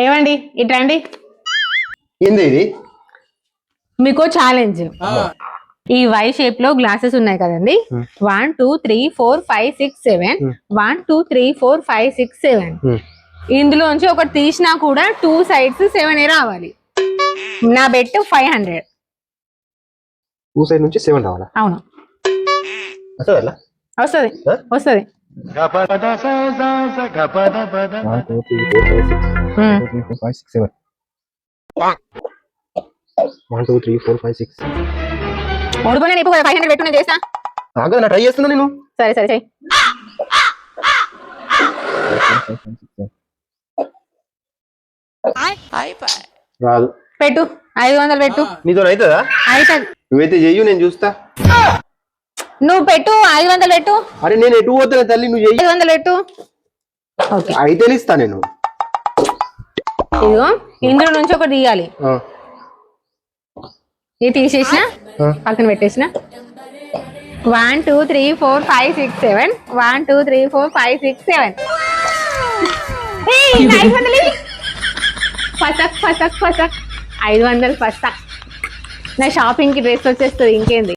ఏమండి ఇట్రండి, ఏంది ఇది? మీకు ఛాలెంజ్. ఈ వై షేప్ లో గ్లాసెస్ ఉన్నాయి కదండి. 1 2 3 4 5 6 7 1 2 3 4 5 6 7 ఇందులోంచి ఒకటి తీసినా కూడా 2 సైడ్స్ 7 రావాలి. నా బెట్ 500. 2 సైడ్ నుంచి 7 రావాలా? అవును, అసలు వస్తుంది వస్తుంది. 1 2 3 4 5 6 7 1 2 3 4 5 6 ఓడిపోయినా నీకు 500 పెట్టు, నేను చేస్తా. ఆగా నా ట్రై చేస్తున్నా నేను. సరే సరే చెయ్యి. రాదు. పెట్టు 500 పెట్టు. నీతో అవుతుందా? అవుతుంది. నువ్వైతే చెయ్యు, నేను చూస్తా. నువ్వు పెట్టు 500 పెట్టు. అరే నేను ఎటు పోతున్నా తల్లి, నువ్వు చెయ్యి. 500 పెట్టు. ఓకే, అయితే ఇస్తా నేను. ఇదిగో ఇందులో నుంచి ఒకటి తీయాలి. ఇది తీసేసిన పక్కన పెట్టేసిన. 1 2 3 4 5 6 7 1 2 3 4 5 6 7 500 ఫసక్ ఫసక్ ఫసక్ 500 ఫసక్. నా షాపింగ్ కి డ్రెస్ వచ్చేస్తుంది, ఇంకేంది.